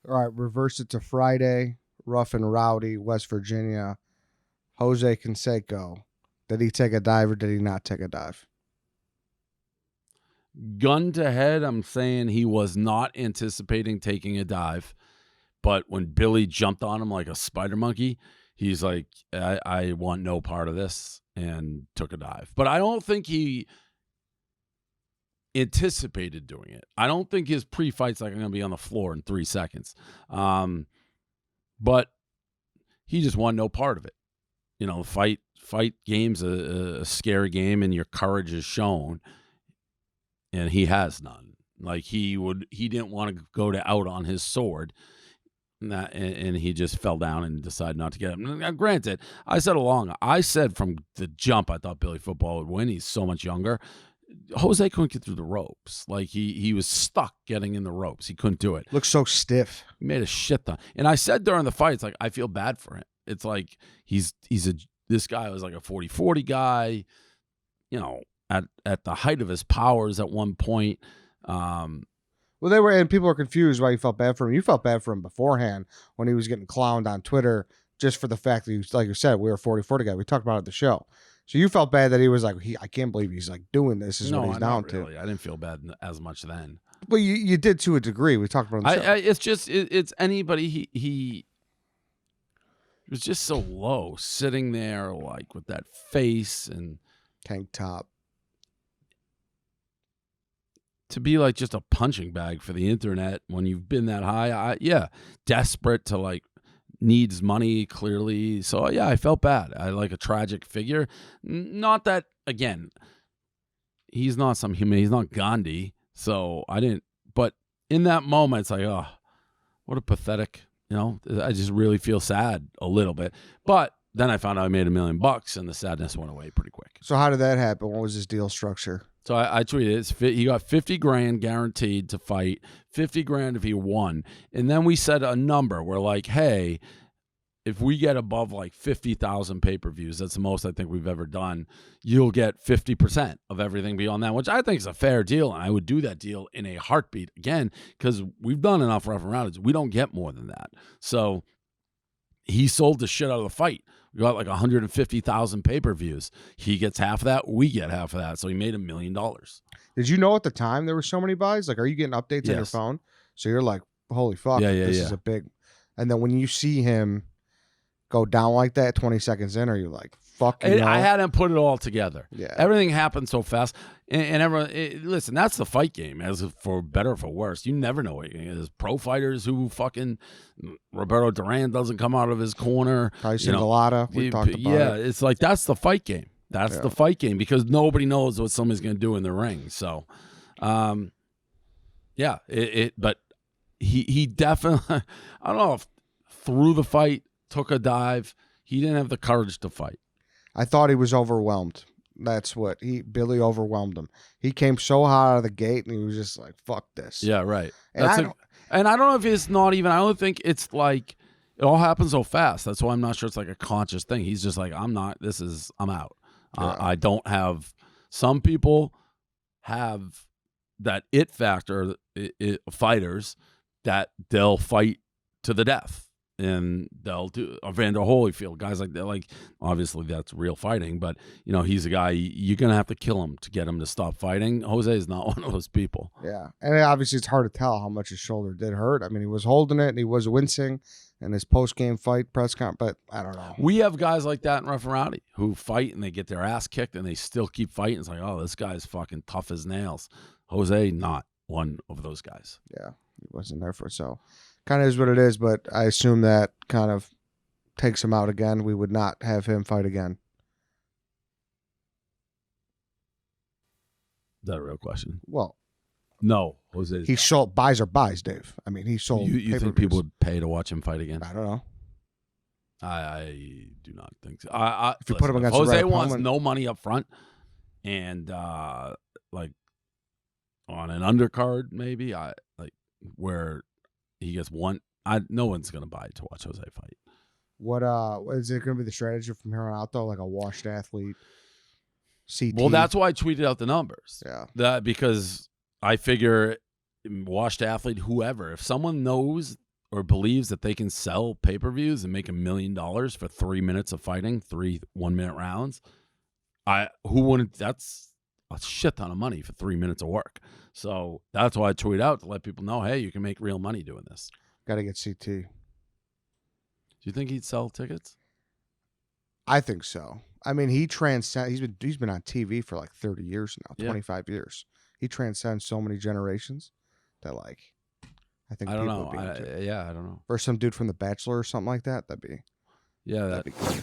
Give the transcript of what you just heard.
All right, reverse it to Friday. Rough and Rowdy, West Virginia. Jose Canseco. Did he take a dive or did he not take a dive? Gun to head, I'm saying he was not anticipating taking a dive. But when Billy jumped on him like a spider monkey, he's like, I want no part of this, and took a dive. But I don't think he anticipated doing it. I don't think his pre-fight's like, I'm going to be on the floor in 3 seconds. But he just wanted no part of it. You know, fight game's a scary game, and your courage is shown, and he has none. Like he didn't want to go out on his sword. And he just fell down and decided not to get him. Now, granted, I said from the jump, I thought Billy Football would win. He's so much younger. Jose couldn't get through the ropes. Like he was stuck getting in the ropes. He couldn't do it. Looks so stiff. He made a shit ton. And I said during the fight, it's like, I feel bad for him. It's like this guy was like a 40-40 guy, you know, at the height of his powers at one point. Well, and people are confused why you felt bad for him. You felt bad for him beforehand when he was getting clowned on Twitter just for the fact that, like you said, we were a 40-40 guy. We talked about it at the show. So you felt bad that he was like, I can't believe he's like doing this. Is what he's down to. I didn't feel bad as much then. Well, you did to a degree. We talked about it on the show. It's just, it's anybody. He was just so low, sitting there like with that face and tank top. To be like just a punching bag for the internet when you've been that high, desperate to like needs money clearly. So yeah, I felt bad. I like a tragic figure. Not that, again, he's not some human. He's not Gandhi. So I didn't. But in that moment, it's like, oh, what a pathetic. You know, I just really feel sad a little bit. But then I found out I made $1 million, and the sadness went away pretty quick. So how did that happen? What was his deal structure? So I tweeted he got $50,000 guaranteed to fight, $50,000 if he won. And then we said a number. We're like, hey, if we get above like 50,000 pay-per-views, that's the most I think we've ever done, you'll get 50% of everything beyond that, which I think is a fair deal. And I would do that deal in a heartbeat again, because we've done enough rough and rowdies. We don't get more than that. So he sold the shit out of the fight. We got like 150,000 pay-per-views. He gets half of that. We get half of that. So he made $1 million. Did you know at the time there were so many buys? Like, are you getting updates on your phone? So you're like, holy fuck, this is a big. And then when you see him go down like that 20 seconds in, are you like, fuck you? I hadn't put it all together. Yeah. Everything happened so fast. And everyone, listen, that's the fight game, as for better or for worse. You never know what you're going to get. There's pro fighters who fucking, Roberto Duran doesn't come out of his corner. Tyson Galata, we talked about it. It's like, that's the fight game. That's the fight game, because nobody knows what somebody's going to do in the ring. So, but he definitely, I don't know if through the fight, took a dive. He didn't have the courage to fight. I thought he was overwhelmed. That's what Billy overwhelmed him. He came so hot out of the gate, and he was just like, fuck this. Yeah, right. And I don't know if it's not even, I don't think it's like, it all happens so fast. That's why I'm not sure it's like a conscious thing. He's just like, I'm out. Yeah. I don't have, some people have that it factor, fighters, that they'll fight to the death. And they'll do Evander Holyfield, guys like that. Like, obviously that's real fighting, but you know, he's a guy you're gonna have to kill him to get him to stop fighting. Jose is not one of those people. Yeah, and obviously it's hard to tell how much his shoulder did hurt. I mean, he was holding it and he was wincing in his post-game fight press conference, but I don't know. We have guys like that in Rough and Rowdy who fight and they get their ass kicked and they still keep fighting. It's like, oh, this guy's fucking tough as nails. Jose, not one of those guys. Yeah, he wasn't there for it, so. Kind of is what it is, but I assume that kind of takes him out again. We would not have him fight again. Is that a real question? Well, no, Jose. He sold buys or buys, Dave. I mean, he sold. You think people would pay to watch him fight again? I don't know. I do not think so. If you put him against Jose wants no money up front, and like on an undercard, maybe where. He gets one. No one's gonna buy to watch Jose fight. What is it gonna be the strategy from here on out though? Like a washed athlete, CT. Well, that's why I tweeted out the numbers. Yeah. Because I figure washed athlete, whoever, if someone knows or believes that they can sell pay-per-views and make $1 million for 3 minutes of fighting, 3 1-minute rounds, who wouldn't? That's a shit ton of money for 3 minutes of work. So that's why I tweet out to let people know, hey, you can make real money doing this. Got to get CT. Do you think he'd sell tickets? I think so. I mean, he transcends. He's been on TV for like 30 years now, 25 years. He transcends so many generations that like, I think I don't people know. would be into it. I don't know. Or some dude from The Bachelor or something like that. That'd be Yeah, that'd be good.